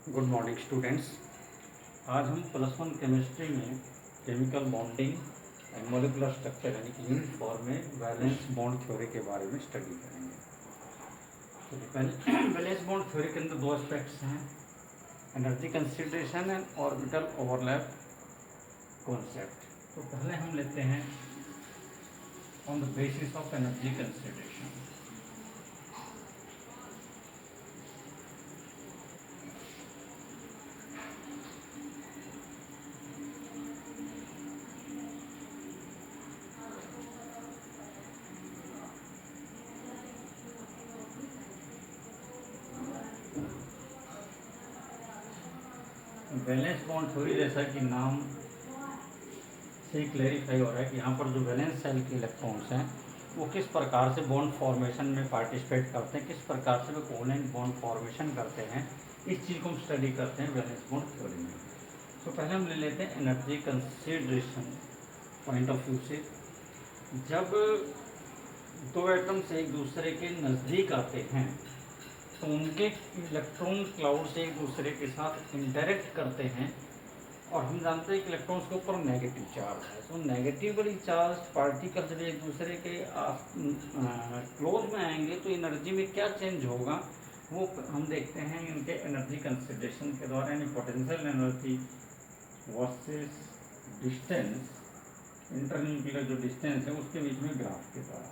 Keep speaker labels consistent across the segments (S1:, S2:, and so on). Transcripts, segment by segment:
S1: Good morning students. आज हम plus 1 chemistry में chemical bonding and molecular structure यानी कि यूनिट फॉर्म में वैलेंस बॉन्ड थ्योरी के बारे में स्टडी करेंगे। तो वैलेंस बॉन्ड थ्योरी के अंदर दो एस्पेक्ट्स हैं, energy consideration and orbital overlap concept. तो पहले हम लेते हैं on the basis of energy consideration. Valence bond theory, जैसा कि नाम से क्लेरिफाई हो रहा है कि यहाँ पर जो वैलेंस सेल के इलेक्ट्रॉन्स हैं वो किस प्रकार से बॉन्ड फॉर्मेशन में पार्टिसिपेट करते हैं, किस प्रकार से वो कोवलेंट बॉन्ड फॉर्मेशन करते हैं, इस चीज़ को हम स्टडी करते हैं वैलेंस बॉन्ड थ्योरी में। तो पहले हम ले लेते हैं energy consideration point of view से। जब दो एटम्स एक दूसरे के नज़दीक आते हैं तो उनके इलेक्ट्रॉन क्लाउड से एक दूसरे के साथ इंटरेक्ट करते हैं, और हम जानते हैं कि इलेक्ट्रॉन्स के ऊपर नेगेटिव चार्ज है। तो नेगेटिवली चार्ज पार्टिकल्स जब एक दूसरे के क्लोज में आएंगे तो एनर्जी में क्या चेंज होगा वो हम देखते हैं इनके एनर्जी कंसिडरेशन के द्वारा, यानी potential energy versus distance, internuclear जो डिस्टेंस है उसके बीच में ग्राफ के द्वारा।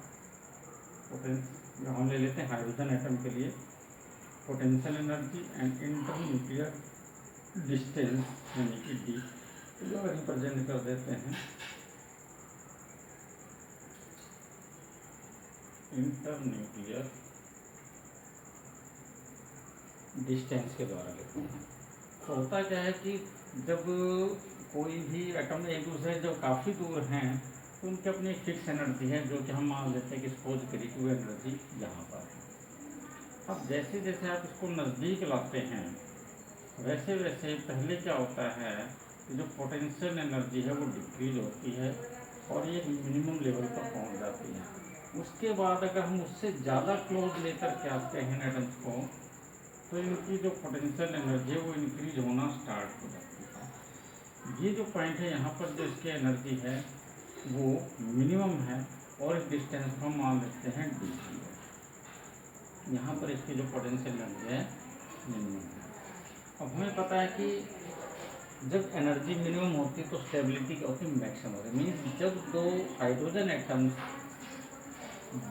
S1: हम ले लेते हैं हाइड्रोजन एटम के लिए potential energy and internuclear distance यानी कि डी को रिप्रेजेंट कर देते हैं इंटरन्यूक्लियर डिस्टेंस के द्वारा लेते हैं। तो होता क्या है कि जब कोई भी एटम एक दूसरे से जब काफ़ी दूर हैं तो उनकी अपनी फिक्स एनर्जी है, जो कि हम मान लेते हैं कि सपोज करिए कि वो एनर्जी यहाँ पर है। अब जैसे जैसे आप इसको नज़दीक लाते हैं वैसे वैसे पहले क्या होता है कि जो पोटेंशियल एनर्जी है वो डिक्रीज होती है और ये मिनिमम लेवल पर पहुंच जाती है। उसके बाद अगर हम उससे ज़्यादा क्लोज लेकर के आते हैं एटम्स को तो इनकी जो पोटेंशियल एनर्जी है वो इंक्रीज होना स्टार्ट हो जाती है। ये जो पॉइंट है यहाँ पर जो इसकी एनर्जी है वो मिनिमम है और इस डिस्टेंस को हम मान लेते हैं डी है। यहाँ पर इसकी जो पोटेंशियल एनर्जी है मिनिमम है। अब हमें पता है कि जब एनर्जी मिनिमम होती है तो स्टेबिलिटी क्या होती है, मैक्सिमम होती है। मीन्स जब दो हाइड्रोजन एटम्स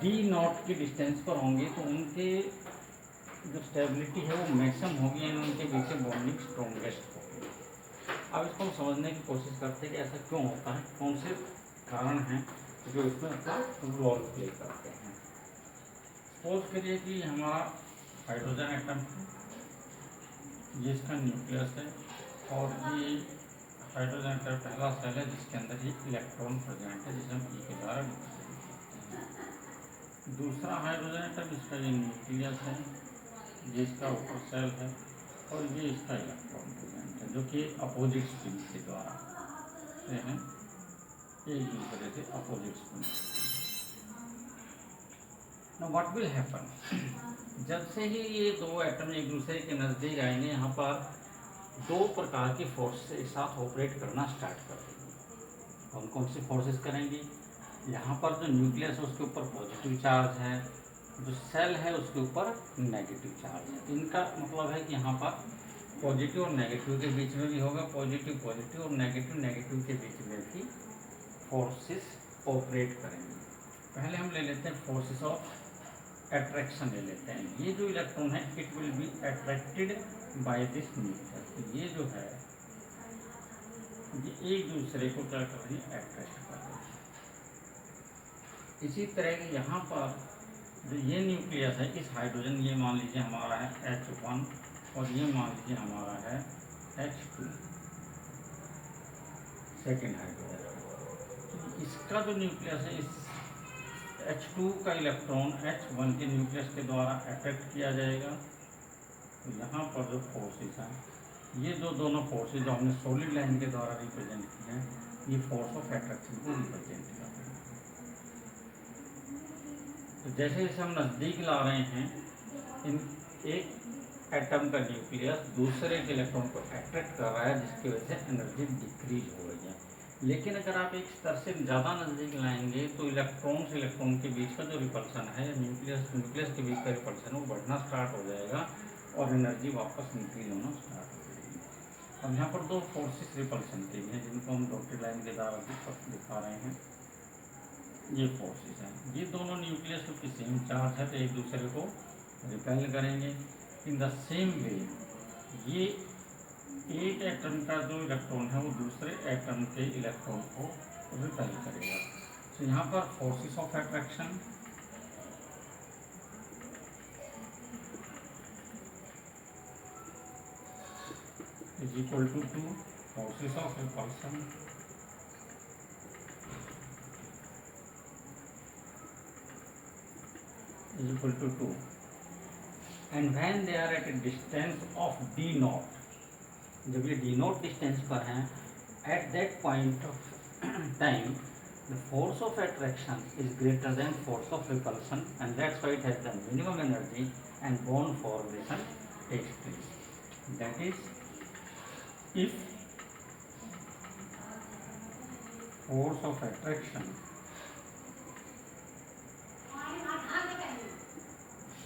S1: डी नॉट की डिस्टेंस पर होंगे तो उनके जो स्टेबिलिटी है वो मैक्सिमम होगी, यानी उनके बीच से बॉन्डिंग स्ट्रॉन्गेस्ट होगी। अब इसको हम समझने की कोशिश करते हैं कि ऐसा क्यों होता है, कौन से कारण हैं जो इसमें अपना रोल प्ले करते हैं। सपोज करिए कि हमारा हाइड्रोजन एटम है, ये इसका न्यूक्लियस है और ये हाइड्रोजन एटम पहला सेल है जिसके अंदर ये इलेक्ट्रॉन प्रेजेंट है जिसे हम ई के द्वारा रिप्रेजेंट करते हैं। दूसरा हाइड्रोजन एटम, इसका ये न्यूक्लियस है, ये इसका ऊपर सेल है और ये इसका इलेक्ट्रॉन प्रेजेंट है, जो कि अपोजिट स्पिन के द्वारा हैं एक दूसरे से opposite spin. Now what will happen, जब से ही ये दो एटम एक दूसरे के नज़दीक आएंगे यहाँ पर दो प्रकार की फोर्स एक साथ ऑपरेट करना स्टार्ट कर देंगी। कौन कौन सी फोर्सेस करेंगी, यहाँ पर जो न्यूक्लियस है उसके ऊपर पॉजिटिव चार्ज है, जो सेल है उसके ऊपर नेगेटिव चार्ज है। इनका मतलब है कि यहाँ पर पॉजिटिव और नेगेटिव के बीच में भी होगा, पॉजिटिव पॉजिटिव और नेगेटिव नेगेटिव के बीच में भी फोर्सेस ऑपरेट करेंगे। पहले हम ले लेते हैं फोर्सेस ऑफ अट्रैक्शन ले लेते हैं। ये जो इलेक्ट्रॉन है it will be attracted by this nucleus. तो ये जो है ये एक दूसरे को क्या कर रही है, अट्रैक्ट कर रही है। इसी तरह के यहाँ पर जो ये न्यूक्लियस है इस हाइड्रोजन, ये मान लीजिए हमारा है H1 और ये मान लीजिए हमारा है H2 सेकेंड हाइड्रोजन। तो इसका जो न्यूक्लियस है इस H2 का इलेक्ट्रॉन H1 के न्यूक्लियस के द्वारा अट्रैक्ट किया जाएगा। तो यहाँ पर जो फोर्सेस हैं ये जो दोनों फोर्सेस जो हमने सॉलिड लाइन के द्वारा रिप्रेजेंट किए हैं ये फोर्स ऑफ अट्रैक्शन को रिप्रेजेंट कर रहे हैं। तो जैसे जैसे हम नज़दीक ला रहे हैं इन एक एटम का न्यूक्लियस दूसरे के इलेक्ट्रॉन को अट्रैक्ट कर रहा है, जिसकी वजह से एनर्जी डिक्रीज हो रही है। लेकिन अगर आप एक स्तर से ज़्यादा नज़दीक लाएंगे तो इलेक्ट्रॉन से इलेक्ट्रॉन के बीच का जो रिपल्सन है, न्यूक्लियस न्यूक्लियस के बीच का रिपल्सन वो बढ़ना स्टार्ट हो जाएगा और एनर्जी वापस इंक्रीज होना स्टार्ट हो जाएगी। अब यहाँ पर दो फोर्सेस रिपल्सन के हैं जिनको हम डॉटेड लाइन के द्वारा दिखा रहे हैं। ये फोर्सेस हैं, ये दोनों न्यूक्लियस क्योंकि सेम चार्ज है तो एक दूसरे को रिपेल करेंगे। इन द सेम वे ये एक एटम का जो इलेक्ट्रॉन है वो दूसरे एटम के इलेक्ट्रॉन को रिपेल करेगा। तो यहाँ पर forces of attraction is equal two forces of repulsion is equal to 2, and when they are at a distance of d naught, जब ये d naught डिस्टेंस पर हैं, at that point of time the force of attraction is greater than force of repulsion, and that's why it has the minimum energy and bond formation takes place. That is, if force of attraction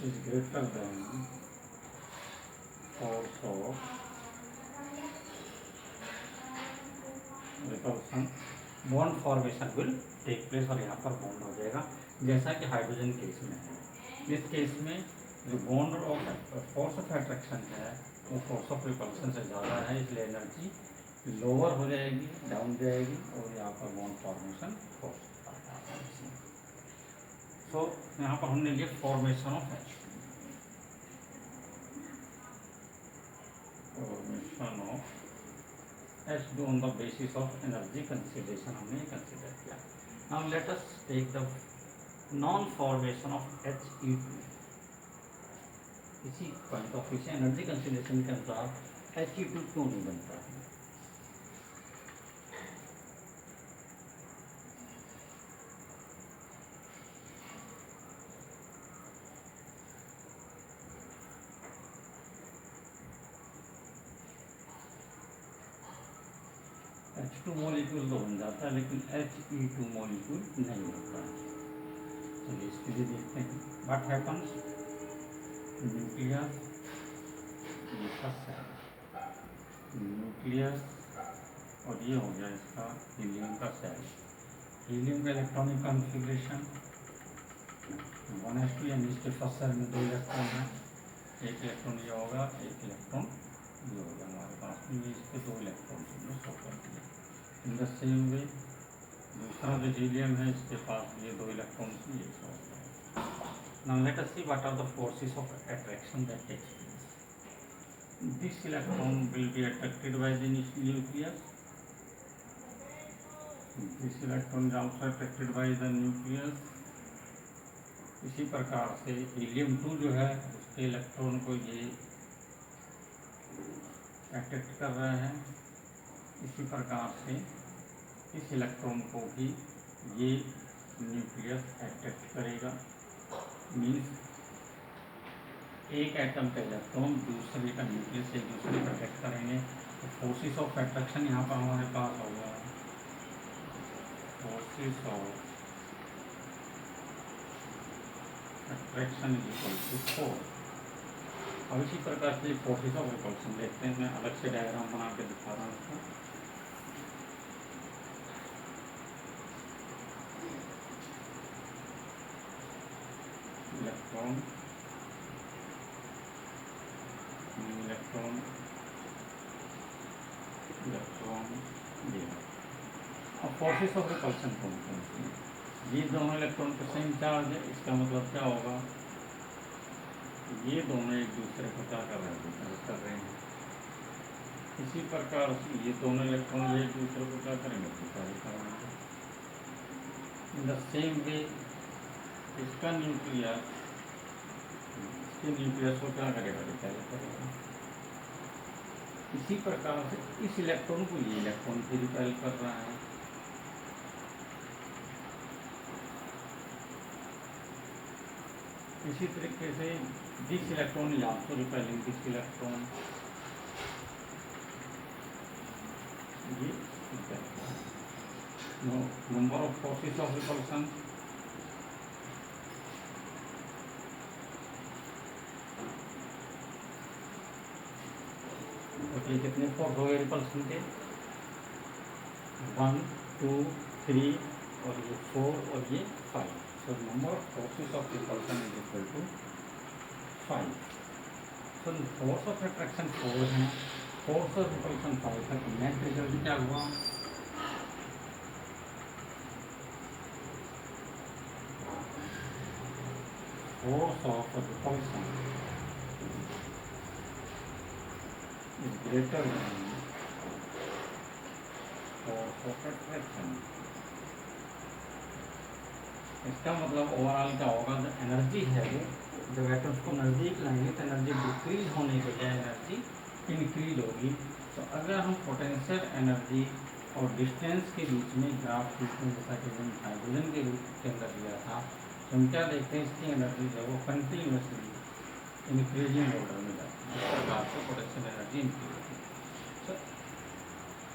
S1: is greater than force of repulsion, bond formation will take place, और यहाँ पर bond हो जाएगा जैसा कि hydrogen case में है। इस केस में जो bond of force of attraction है वो फोर्स ऑफ रिपल्शन से ज़्यादा है, इसलिए एनर्जी लोअर हो जाएगी, डाउन जाएगी, और यहाँ पर बॉन्ड फॉर्मेशन हो सकता है। तो यहाँ पर हमने लिया formation of H2, formation of H2 on the basis of energy consideration हमने कंसिडर किया। Now let us take the non formation of He2। इसी पॉइंट ऑफ व्यू से एनर्जी कंसिडरेशन के अनुसार He2 क्यों नहीं बनता है। H2 मॉलिक्यूल तो बन जाता है लेकिन He2 मॉलिक्यूल नहीं होता है। चलिए इसके लिए देखते हैं व्हाट हैपन्स। न्यूक्लियस, ये फर्स्ट सेल न्यूक्लियस, और ये हो गया इसका हीलियम का सेल। हीलियम का इलेक्ट्रॉनिक कॉन्फ़िगरेशन 1s2, यानी इसके फर्स्ट सेल में 2 इलेक्ट्रॉन हैं, एक इलेक्ट्रॉन ये होगा, एक इलेक्ट्रॉन ये होगा हमारे पास में, ये इसके 2 इलेक्ट्रॉन हमने शो कर दिए। इन द सेम वे दूसरा जो हीलियम है इसके पास ये 2 इलेक्ट्रॉन ये शो हो गए। Now let us see what are the forces of attraction that takes place. This electron will be attracted by the nucleus, this electron is also attracted by the nucleus. इसी प्रकार से helium 2 जो है उसके electron को ये attract कर रहे हैं, इसी प्रकार से इस इलेक्ट्रॉन को भी ये न्यूक्लियस अट्रैक्ट करेगा। मीन्स एक एटम का इलेक्ट्रॉन दूसरे का न्यूक्लियस एक दूसरे को अट्रैक्ट करेंगे। तो फोर्सेस ऑफ अट्रैक्शन यहाँ पर हमारे पास हो गया, forces of attraction is equal to 4। अब इसी प्रकार से फोर्सेस ऑफ रिपल्शन देखते हैं। मैं अलग से डायग्राम बना के दिखा रहा हूँ इसको। इलेक्ट्रॉन, इलेक्ट्रॉन, इलेक्ट्रॉन, ये। अब फोर्सेस ऑफ रिपल्शन कौन कौन सी हैं? ये दोनों इलेक्ट्रॉन का सेम चार्ज है, इसका मतलब क्या होगा, ये दोनों एक दूसरे को क्या कर रहे हैं। इसी प्रकार से ये दोनों इलेक्ट्रॉन एक दूसरे को क्या करेंगे, करेंगे। इन द सेम वे इसका न्यूक्लियस इसके न्यूक्लियस को क्या करेगा, रिपेल करेगा। इसी प्रकार से इस इलेक्ट्रॉन को ये इलेक्ट्रॉन भी रिपेल कर रहा है। इसी तरीके से this electron is also repelling this electron, ये number of forces of repulsion, तो ये कितने फोर्स हो गए रिपल्सन के, 1 2 3 और ये 4 और ये 5। So number of forces of repulsion is equal to 5। So force of attraction 4 है, फोर्स ऑफ रिपल्सन 5 है, तो नेट रिजल्ट क्या हुआ, force of repulsion is greater than force of attraction। इसका मतलब ओवरऑल क्या होगा, जो एनर्जी है वो जब एटम्स को नज़दीक लाएंगे तो एनर्जी डिक्रीज होने के बजाय एनर्जी इंक्रीज होगी। तो अगर हम पोटेंशियल एनर्जी और डिस्टेंस के बीच में ग्राफ खींचते हैं, जैसा कि हमने हाइड्रोजन के रूप के अंदर लिया था, तो हम क्या देखते हैं, इसकी एनर्जी जो है वो कंटिन्यूसली इंक्रीजिंग ऑर्डर में जाती है, इस प्रकार से पोटेंशियल एनर्जी इंक्रीज होती है।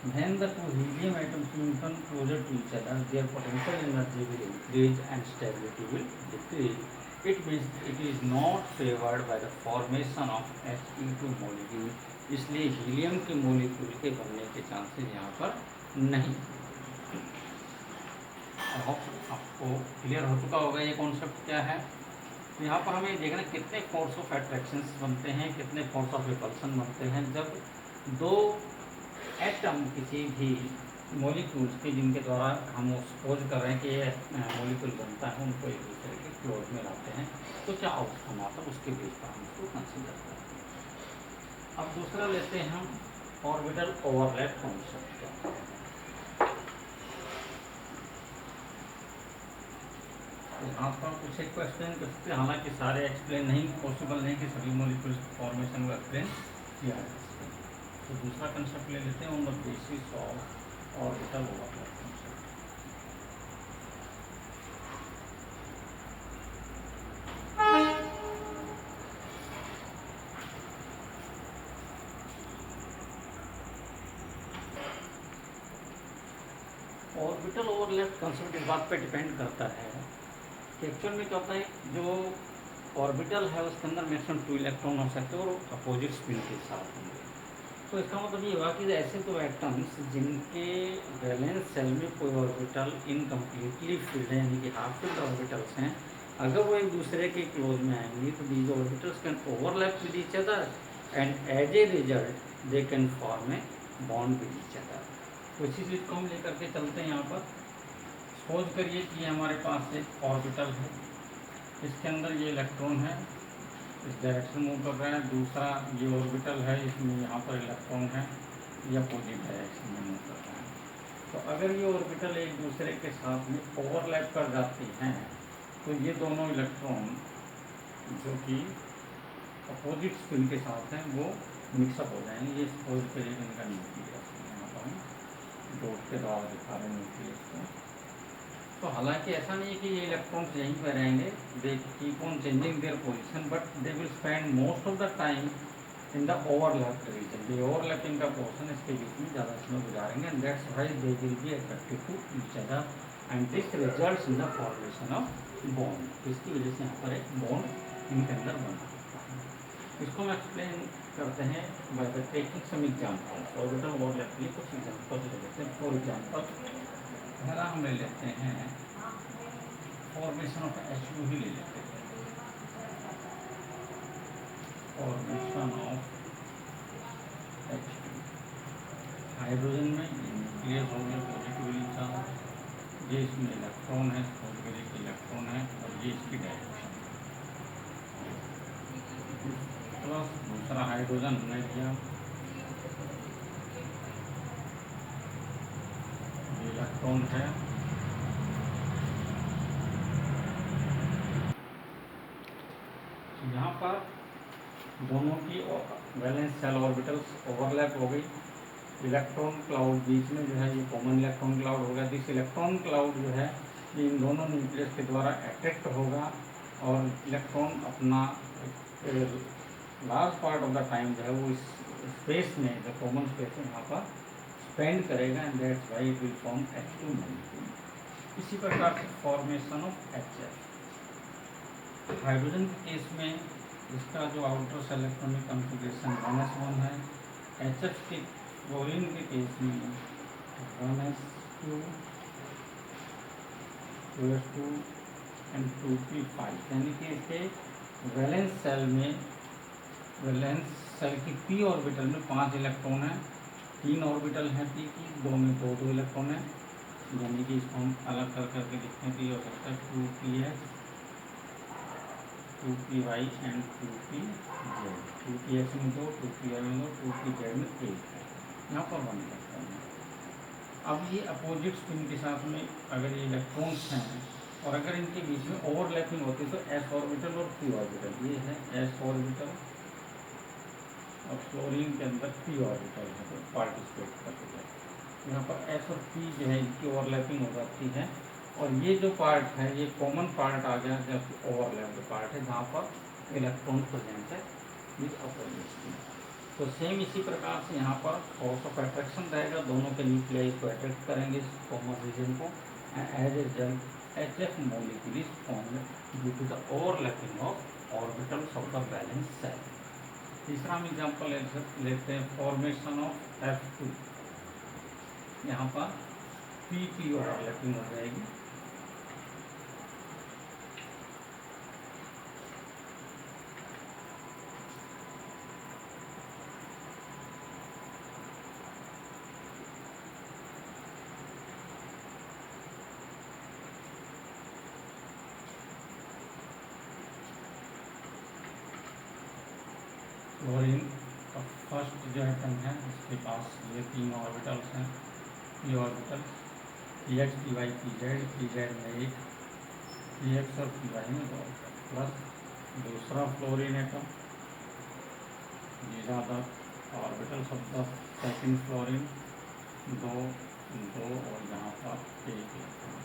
S1: When the two helium atoms come closer to each other, their potential energy will increase and stability will decrease. It means it is not favored by the formation of He2 molecule। इसलिए helium के molecule के बनने के chances यहाँ पर नहीं। आपको clear हो चुका होगा ये कॉन्सेप्ट क्या है। तो यहाँ पर हमें देखना कितने फोर्स ऑफ अट्रैक्शन बनते हैं, कितने फोर्स ऑफ रिपल्सन बनते हैं जब दो एटम किसी भी मॉलिक्यूल्स के जिनके द्वारा हम सपोज कर रहे हैं कि ये मॉलिक्यूल बनता है, उनको एक दूसरे के क्लोज में लाते हैं, तो क्या आउटकम आता है उसके बेस पर हम उसको कंसीडर करते हैं। अब दूसरा लेते हैं हम ऑर्बिटल ओवरलैप कॉन्सेप्ट। यहाँ पर कुछ एक क्वेश्चन कर सकते हैं, हालांकि सारे एक्सप्लेन नहीं पॉसिबल नहीं कि सभी मॉलिक्यूल्स फॉर्मेशन को एक्सप्लेन किया है। तो दूसरा कंसेप्ट ले लेते हैं on the basis of orbital overlap concept. Orbital overlap concept इस बात पे डिपेंड करता है कि एक्चुअल में क्या होता है, जो ऑर्बिटल है उसके अंदर मैक्सिमम 2 इलेक्ट्रॉन हो सकते हैं और अपोजिट स्पिन के साथ होंगे। तो इसका मतलब ये हुआ कि ऐसे तो एटम्स जिनके वैलेंस सेल में कोई ऑर्बिटल इनकम्प्लीटली फिल्ड है, यानी कि हाफ फिल्ड ऑर्बिटल्स हैं, अगर वो एक दूसरे के क्लोज में आएंगी तो these orbitals can overlap with each other and as a result they can form a bond with each other. तो इसी चीज़ को हम लेकर के चलते हैं। यहाँ पर सपोज करिए कि ये हमारे पास एक ऑर्बिटल है, इसके अंदर ये इलेक्ट्रॉन है, इस डायरेक्शन मूव कर रहा है। दूसरा ये ऑर्बिटल है, इसमें यहाँ पर इलेक्ट्रॉन है, ये अपोजिट डायरेक्शन में मूव कर रहा है। तो अगर ये ऑर्बिटल एक दूसरे के साथ में ओवरलैप कर जाती हैं तो ये दोनों इलेक्ट्रॉन जो कि अपोजिट स्पिन के साथ हैं वो मिक्सअप हो जाएंगे। ये सपोज करिए इनका न्यूक्लियस, यहाँ पर हम डॉट के द्वारा दिखा रहे हैं न्यूक्लियस को। तो हालांकि ऐसा नहीं है कि ये इलेक्ट्रॉन्स यहीं पर रहेंगे, they keep on changing their position, but they will spend most of the time in the overlap region. ये ओवरलैपिंग का पोर्शन इसके बीच में ज़्यादा समय गुजारेंगे, and that's why they will be attracted to each other and this results in the formation of bond. इसकी वजह से यहाँ पर एक बॉन्ड इनके अंदर बन सकता है। इसको हम एक्सप्लेन करते हैं by the taking some example. Orbital overlap के लिए कुछ एग्जाम्पल ले लेते हैं। फॉर एग्जाम्पल पहला हम ले लेते हैं फॉर्मेशन ऑफ H2 ही ले लेते हैं। फॉर्मेशन ऑफ H2 हाइड्रोजन में न्यूक्लियस हो गया पॉजिटिवली चार्ज, ये इसमें इलेक्ट्रॉन है, पॉजिटिव इलेक्ट्रॉन है, और ये इसकी डायरेक्शन प्लस दूसरा हाइड्रोजन हमने लिया, इलेक्ट्रॉन है, यहाँ पर दोनों की वैलेंस सेल ऑर्बिटल्स ओवरलैप हो गई। इलेक्ट्रॉन क्लाउड बीच में जो है ये कॉमन इलेक्ट्रॉन क्लाउड होगा। दिस इलेक्ट्रॉन क्लाउड जो है ये इन दोनों न्यूक्लियस के द्वारा अट्रैक्ट होगा और इलेक्ट्रॉन अपना large part of the time जो है वो इस स्पेस में, जो कॉमन स्पेस है, यहाँ पर स्पेंड करेगा, and that's why it will form H2 molecule. इसी प्रकार से फॉर्मेशन ऑफ HF। हाइड्रोजन के केस में इसका जो outer cell electronic configuration 1s1 है। HF के क्लोरीन के केस में 1s2 2s2 एंड 2p5, यानी कि इसके वैलेंस सेल में, वैलेंस सेल की p ऑर्बिटल में 5 इलेक्ट्रॉन है, 3 ऑर्बिटल हैं p की, 2 में 2 इलेक्ट्रॉन है, यानी कि इसको हम अलग कर करके लिखते हैं तो ये हो सकता है 2px 2py and 2pz। 2px में 2, 2py में 2, 2pz में 1 है, यहाँ पर 1 इलेक्ट्रॉन है। अब ये अपोजिट स्पिन के साथ में अगर ये इलेक्ट्रॉन्स हैं और अगर इनके बीच में ओवरलैपिंग होती है तो s ऑर्बिटल और p ऑर्बिटल, ये है s ऑर्बिटल और फ्लोरीन के अंदर p ऑर्बिटल है तो पार्टिसिपेट करते हैं। यहाँ पर s और p जो है इनकी ओवरलैपिंग हो जाती है, और ये जो पार्ट है ये कॉमन पार्ट आ गया, जब ओवरलैप पार्ट है जहाँ पर इलेक्ट्रॉन प्रेजेंट है विद अपोजिट स्पिन। तो सेम इसी प्रकार से यहाँ पर फोर्स ऑफ अट्रैक्शन रहेगा, दोनों के न्यूक्लियाई को अट्रैक्ट करेंगे इस कॉमन रीजन को, as a result HF molecule is formed due to the overlapping of orbitals of the valence cell। तीसरा हम एग्जाम्पल लेते हैं फॉर्मेशन ऑफ F2। यहाँ पर PP ओवरलैपिंग हो जाएगी, फ्लोरीन का फर्स्ट जो एटम है उसके पास ये 3 ऑर्बिटल्स हैं, ये orbital px py pz, pz में 1, px और py में 2 प्लस दूसरा fluorine atom, these are the orbitals of the second fluorine, 2 2 और यहाँ पर 1 इलेक्ट्रॉन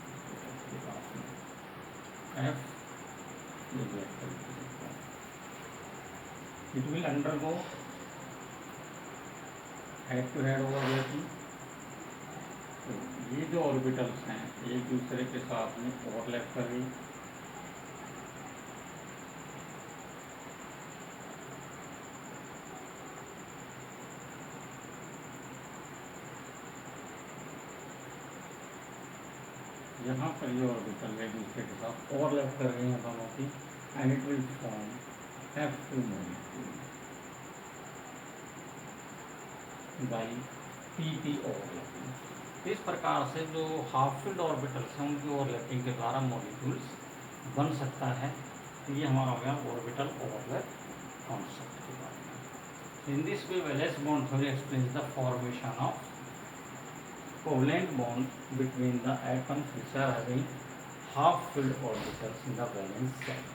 S1: के पास में F, ये electron it will undergo head to head overlapping। तो ये जो ऑर्बिटल्स हैं एक दूसरे के साथ में ओवरलैप करेंगे, यहाँ पर ये ऑर्बिटल एक दूसरे के साथ ओवरलैप कर रही हैं दोनों की, and it will form F2 molecule by PP overlapping. इस प्रकार से जो हाफ फील्ड ऑर्बिटल्स हैं उनकी ओवरलैपिंग के द्वारा मॉलिक्यूल्स बन सकता है। तो ये हमारा हो गया ऑर्बिटल ओवरलैप कॉन्सेप्ट के बारे में। In this way valence bond theory explains the formation of covalent bond between the atoms which are having half filled orbitals in the valence shell।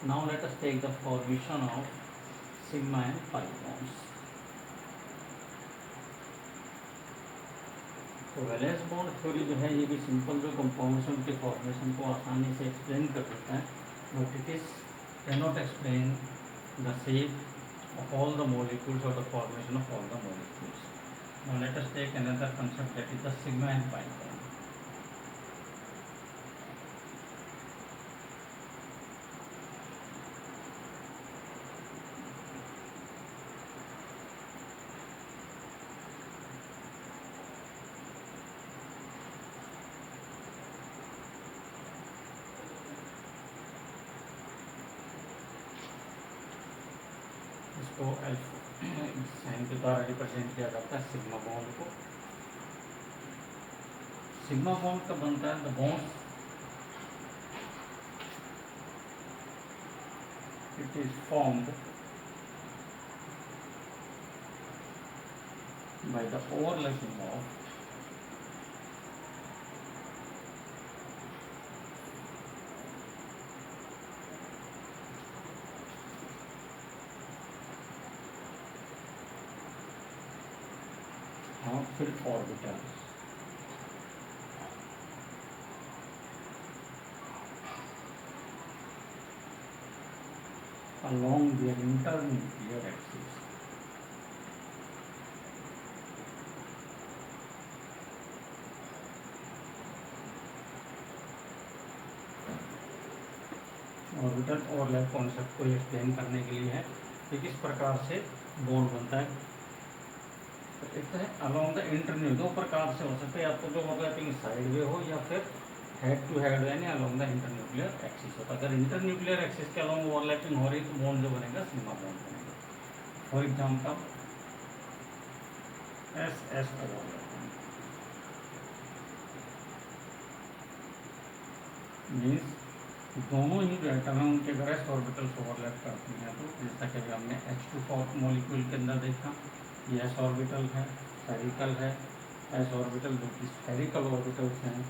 S1: Now let us take the formation of sigma and pi bonds। तो valence bond theory जो है ये भी simple जो compounds के formation को आसानी से एक्सप्लेन कर देता है, but it is cannot explain the shape of all the molecules or the formation of all the molecules। Now let us take another concept, that is the sigma and pi bond। इसको sign के द्वारा represent किया जाता है sigma bond को। Sigma bond कब बनता है? The bond it is formed by the overlapping of half-filled orbitals along their internuclear axis. Orbital overlap concept को एक्सप्लेन करने के लिए है कि किस प्रकार से बॉन्ड बनता है। तो एक तो है अलोंग द इंटरन्यू, दो प्रकार से हो सकते हैं, आपको जो ओवरलैपिंग साइड वे हो या फिर हेड टू हेड यानी अलोंग द इंटरन्यूक्लियर एक्सिस होता है। अगर इंटरन्यूक्लियर एक्सिस के अलोंग ओवरलैपिंग हो रही तो बॉन्ड जो बनेगा सिग्मा बॉन्ड बनेगा। For example S S overlapping means दोनों ही जो एटम है उनके अगर एस ऑर्बिटल्स ओवरलैप करती हैं तो जैसा कि हमने H2 मॉलिक्यूल के अंदर देखा, ये एस ऑर्बिटल है, स्फेरिकल है, एस ऑर्बिटल जो कि स्फेरिकल ऑर्बिटल्स हैं।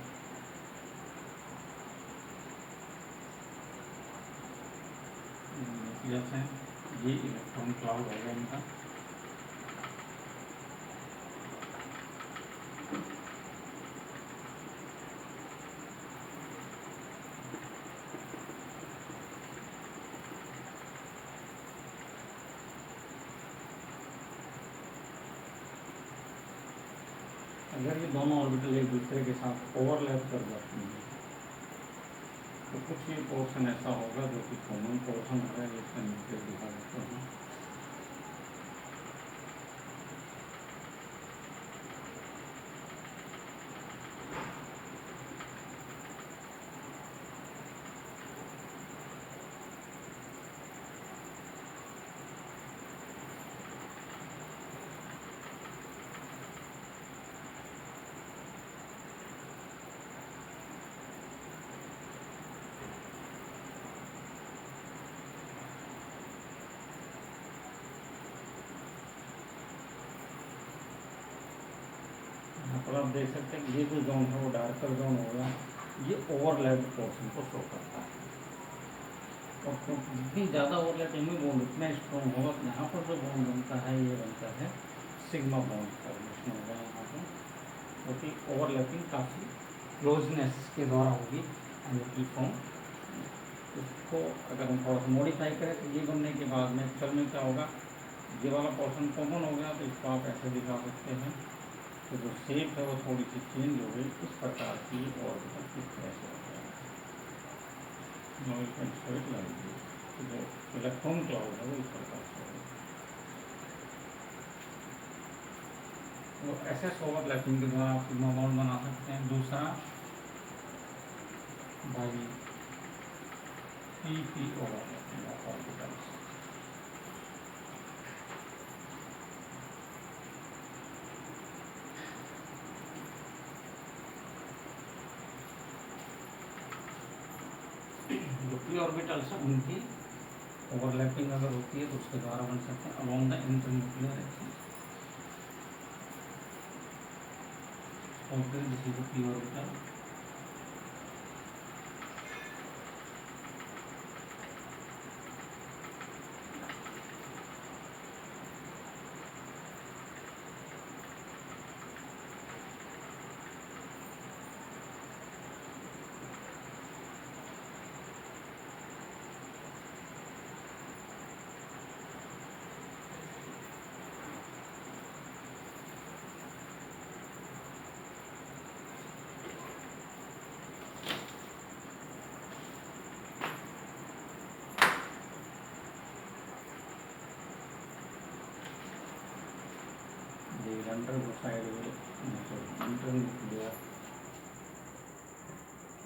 S1: जैसे ये इलेक्ट्रॉन क्लाउड हो गया इनका, अगर ये दोनों ऑर्बिटल एक दूसरे के साथ ओवरलैप कर जाती हैं तो कुछ ये पोर्शन ऐसा होगा जो कि कॉमन पोर्शन होगा, जिसका न्यूक्लियर दिखा सकते हैं। और आप देख सकते हैं कि ये जो जोन है वो डार्कर जोन होगा, ये ओवरलैप पोर्शन को शो करता है। और जितनी ज़्यादा ओवरलैपिंग में बॉन्ड उतना स्ट्रॉन्ग होगा, यहाँ पर जो बॉन्ड बनता है ये बनता है सिग्मा बॉन्ड फॉर्मेशन होगा यहाँ पर, क्योंकि ओवरलैपिंग काफ़ी क्लोजनेस के द्वारा होगी न्यूक्लियर फॉर्म। इसको अगर हम थोड़ा सा मॉडिफाई करें तो ये बनने के बाद में एक्चुअल में क्या होगा, ये वाला पोर्शन कॉमन हो गया तो इसको आप ऐसे दिखा सकते हैं। तो जो शेप है वो थोड़ी सी चेंज हो गई, इस प्रकार की ऑर्बिटल किस तरह से हो गया तो जो इलेक्ट्रॉन क्लाउड है वो इस प्रकार से हो गया। तो एसएस ओवरलैपिंग के द्वारा आप सिग्मा बॉन्ड बना सकते हैं। दूसरा भाई पी ओवरलैपिंग ऑफ ऑर्बिटल्स, जो पी ऑर्बिटल्स है उनकी ओवरलैपिंग अगर होती है तो उसके द्वारा बन सकते हैं अलोंग द इंटरन्यूक्लियर एक्सिस। और फिर this is the P orbital, under side internuclear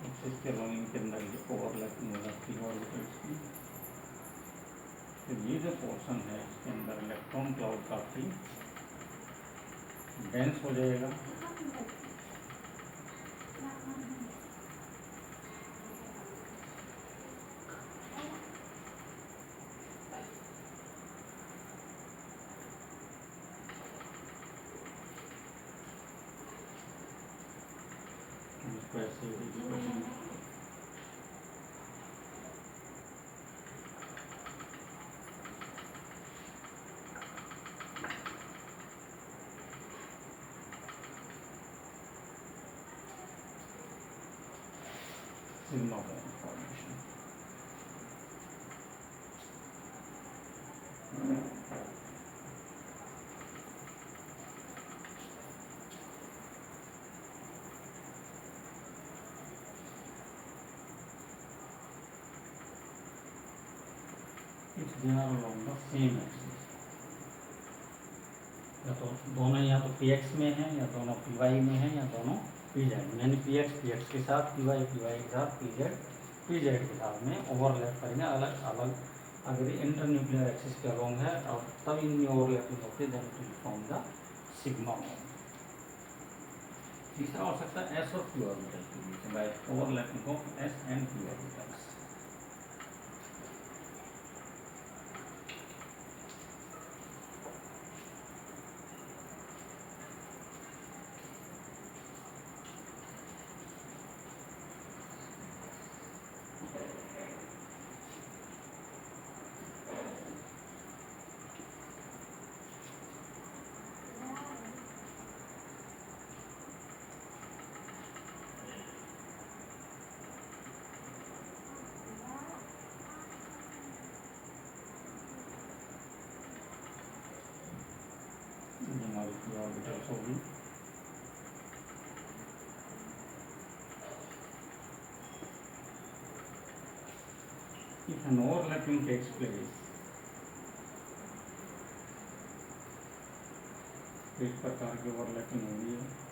S1: axis के अलोंग के अंदर ये ओवरलैपिंग हो जाती है ऑर्बिटल्स की। तो ये जो पोर्शन है इसके अंदर इलेक्ट्रॉन क्लाउड काफ़ी डेंस हो जाएगा। इसको ऐसे sigma bond formation. If they are along the same axis, या तो दोनों या तो पी एक्स में है या दोनों पी वाई में है या दोनों पी जेड में, यानी पी एक्स के साथ, पी वाई के साथ, पी जेड के साथ में ओवरलैप करेंगे अलग अलग। अगर इंटरन्यूक्लियर एक्सिस के अलोंग है और तब इनमें ओवरलैपिंग होती है, then it will form the sigma bond. तीसरा हो सकता है एस और पी ऑर्बिटल के बीच by overlapping of s and p orbitals. हमारी पी ऑर्बिटल्स होगी। If an overlapping takes place, इस प्रकार की ओवरलैपिंग होगी है।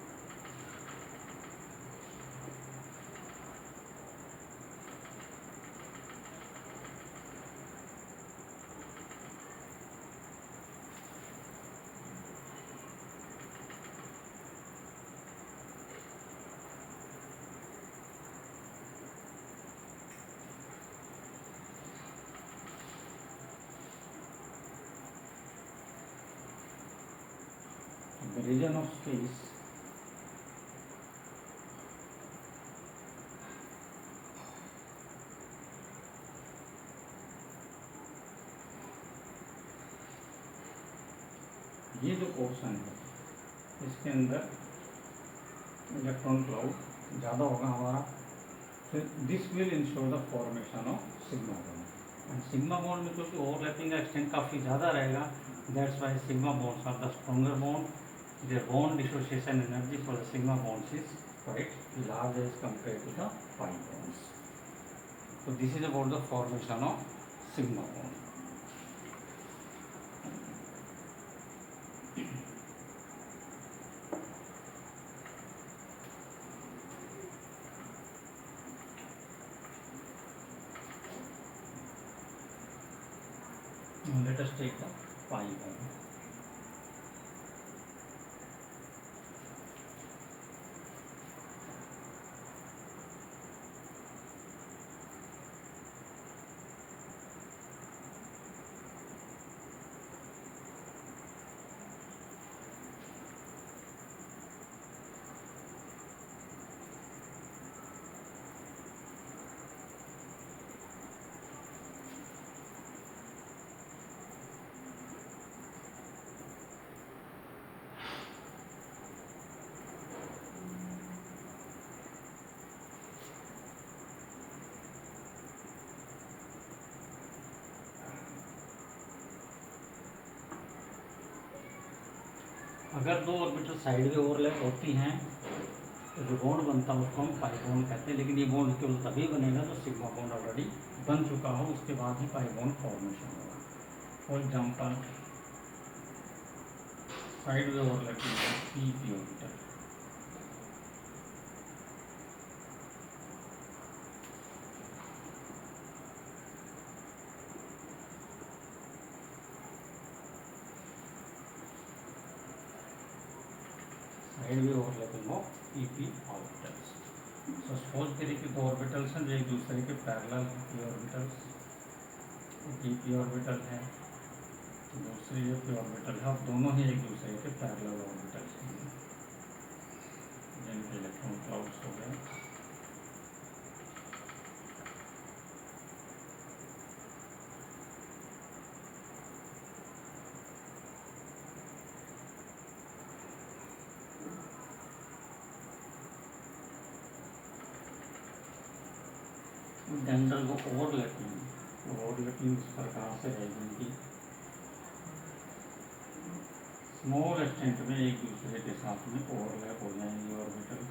S1: The region of space ये जो पोर्शन है इसके अंदर इलेक्ट्रॉन क्लाउड ज़्यादा होगा हमारा, फिर this will ensure the formation of sigma bond. And sigma bond में क्योंकि ओवरलैपिंग का एक्सटेंट काफ़ी ज़्यादा रहेगा, that's why sigma bonds are the stronger bond. The bond dissociation energy for the sigma bonds is quite large as compared to the pi bonds. So this is about the formation of sigma bond. Now let us take the pi bond. अगर दो orbital side में overlap होती हैं तो जो bond बनता है उसको हम पाई बॉन्ड कहते हैं, लेकिन ये बॉन्ड केवल तभी बनेगा तो सिग्मा बॉन्ड ऑलरेडी बन चुका हो, उसके बाद ही पाई बॉन्ड फॉर्मेशन होगा। फॉर एग्जाम्पल साइड में overlapping p p orbital, side में overlapping of p p orbitals. तो सपोज करिए कि दो ऑर्बिटल्स हैं जो एक दूसरे के पैरेलल हैं, पी ऑर्बिटल्स, पी ऑर्बिटल है, दूसरी जो पी ऑर्बिटल है, और दोनों ही एक दूसरे के पैरेलल ऑर्बिटल्स हैं जिनके इलेक्ट्रॉन क्लाउड्स हो गए। जनरल को ओवरलैपिंग इस प्रकार से रहेगी कि स्मॉल एक्सटेंट में एक दूसरे के साथ में ओवरलैप हो जाएंगे orbitals.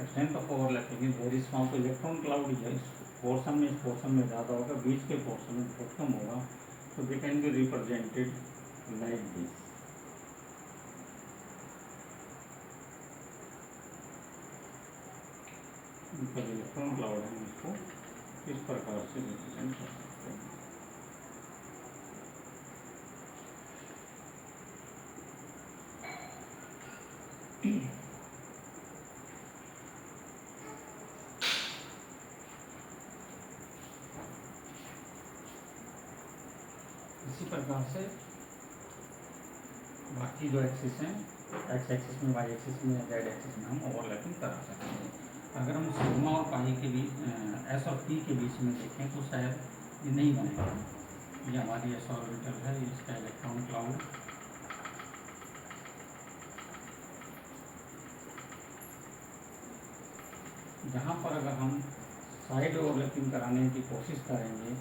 S1: Extent of overlapping is very small, तो इलेक्ट्रॉन क्लाउड जो है इस पोर्शन में ज़्यादा होगा, बीच के पोर्शन में बहुत कम होगा, तो they can be represented like this. जो इलेक्ट्रॉन क्लाउड है उसको इस प्रकार से रिप्रेजेंट कर सकते हैं। इसी प्रकार से बाकी जो एक्सिस हैं, एक्स एक्सिस में, वाई एक्सिस में, जेड एक्सिस में हम ओवरलैपिंग करा सकते हैं। अगर हम सिग्मा और पाई के बीच, एस और पी के बीच में देखें तो शायद ये नहीं बनेगा। ये हमारी एस ऑर्बिटल है, इसका इलेक्ट्रॉन क्लाउड जहाँ पर अगर हम साइड ओवरलैपिंग कराने की कोशिश करेंगे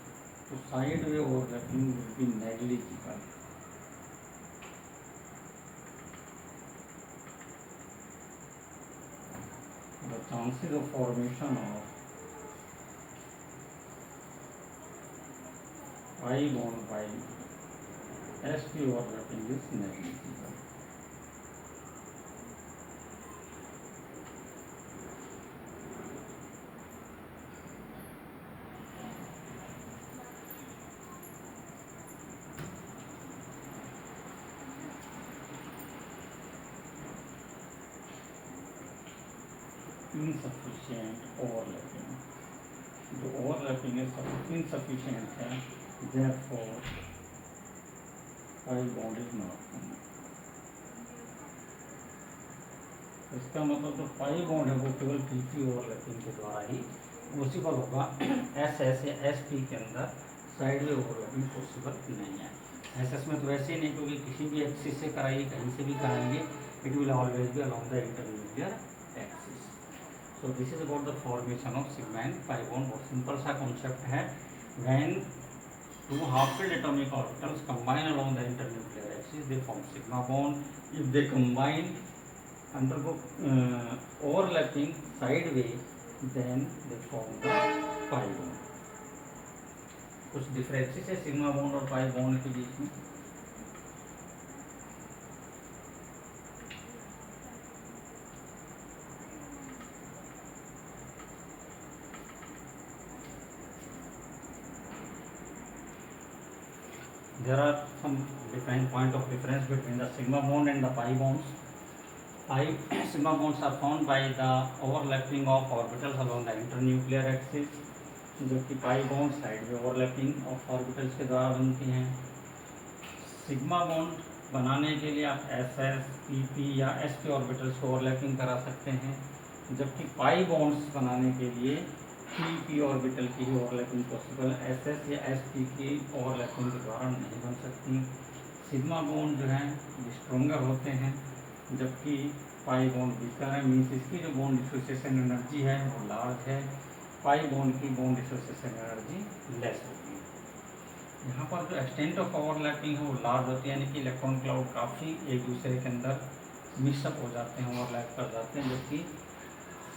S1: तो side way overlapping will be negligible. The chances of formation of pi bond by sp overlapping is negligible. Insufficient overlapping, जो ओवरलैपिंग है insufficient है, therefore pi bond is not formed। इसका मतलब जो पाई बॉन्ड है वो केवल पीपी ओवरलैपिंग के द्वारा ही पॉसिबल होगा। एस एस या एस पी के अंदर साइड वे ओवरलैपिंग पॉसिबल नहीं है। एस एस में तो वैसे ही नहीं, क्योंकि किसी भी एक्सिस से कराइए, कहीं से भी कराएंगे, it will always be along the intermediate axis. So this is about the formation of sigma and pi bond। बहुत सिंपल सा कॉन्सेप्ट है। When two half-filled atomic orbitals combine along the internuclear axis, they form sigma bond. If they combine undergo overlapping sideway, then they form the pi bond। कुछ differences है sigma bond और pi bond के बीच में। There are some different point of difference between the sigma bond and the pi bonds. Sigma bonds are formed by the overlapping of orbitals along the internuclear axis, जबकि pi bond side में overlapping of orbitals के द्वारा बनती हैं। Sigma bond बनाने के लिए आप एस एस, पी पी या एस पी ऑर्बिटल्स को ओवरलैपिंग करा सकते हैं, जबकि पाई बॉन्ड्स बनाने के लिए पी पी ऑर्बिटल की ही ओवरलैपिंग पॉसिबल, एस एस या एस पी की ओवरलैपिंग के द्वारा नहीं बन सकती। सिग्मा बॉन्ड जो है स्ट्रोंगर होते हैं, जबकि पाई बॉन्ड वीकर है, मीन्स इसकी जो बॉन्ड डिसोसिएशन एनर्जी है वो लार्ज है, पाई बॉन्ड की बॉन्ड डिसोसिएशन एनर्जी लेस होती है। यहाँ पर जो एक्सटेंट ऑफ ओवरलैपिंग है वो लार्ज होती है, यानी कि इलेक्ट्रॉन क्लाउड काफ़ी एक दूसरे के अंदर मिक्सअप हो जाते हैं, ओवरलैप कर जाते हैं, जबकि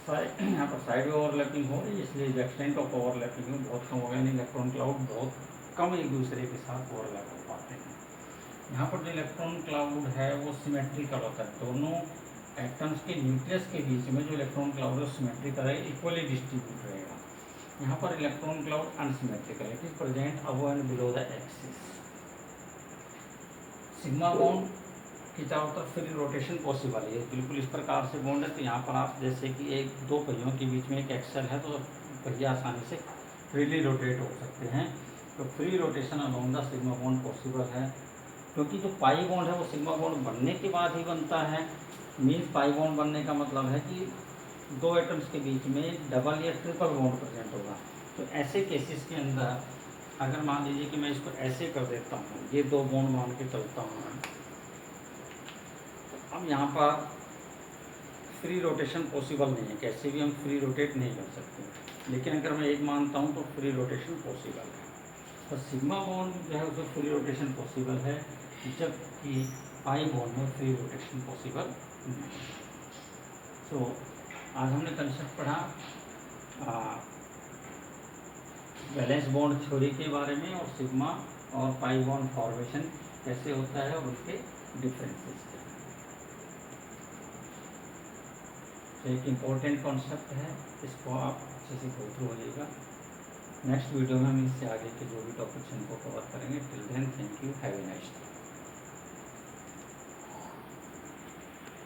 S1: यहाँ पर साइड में ओवरलैपिंग हो रही है, इसलिए जो एक्सटेंट ऑफ ओवरलैपिंग है बहुत कम हो गया, यानी इलेक्ट्रॉन क्लाउड बहुत कम एक दूसरे के साथ ओवरलैप हो पाते हैं। यहाँ पर जो इलेक्ट्रॉन क्लाउड है वो सिमेट्रिकल होता है, दोनों एटम्स के न्यूक्लियस के बीच में जो इलेक्ट्रॉन क्लाउड है सिमेट्रिकल है, इक्वली डिस्ट्रीब्यूट रहेगा। यहाँ पर electron cloud unsymmetrical, it is present above and below the axis. Sigma bond की चारों तरफ फ्री रोटेशन पॉसिबल है, बिल्कुल इस प्रकार से बॉन्ड है, तो यहाँ पर आप जैसे कि एक दो पहियों के बीच में एक एक्सल है तो पहिया आसानी से फ्रीली रोटेट हो सकते हैं, तो free rotation along the sigma bond possible है। क्योंकि जो पाई बॉन्ड है वो सिग्मा बॉन्ड बनने के बाद ही बनता है, मीन्स पाई बॉन्ड बनने का मतलब है कि दो एटम्स के बीच में डबल या ट्रिपल बॉन्ड प्रेजेंट होगा। तो ऐसे केसेस के अंदर अगर मान लीजिए कि मैं इसको ऐसे कर देता हूँ, ये दो बॉन्ड मान के चलता हूँ, अब यहाँ पर फ्री रोटेशन पॉसिबल नहीं है, कैसे भी हम फ्री रोटेट नहीं कर सकते, लेकिन अगर मैं एक मानता हूँ तो फ्री रोटेशन पॉसिबल है। तो सिग्मा बॉन्ड जो है उसमें फ्री रोटेशन पॉसिबल है, जबकि पाई बॉन्ड में फ्री रोटेशन पॉसिबल नहीं है। सो आज हमने कंसेप्ट पढ़ा वैलेंस बॉन्ड थ्योरी के बारे में और सिग्मा और पाई बॉन्ड फॉर्मेशन कैसे होता है और उसके डिफरेंसेस क्या हैं। तो एक इम्पोर्टेंट कॉन्सेप्ट है, इसको आप अच्छे से गो थ्रू होइएगा। नेक्स्ट वीडियो में हम इससे आगे के जो भी टॉपिक्स उनको कवर करेंगे। Till then thank you, have a nice day.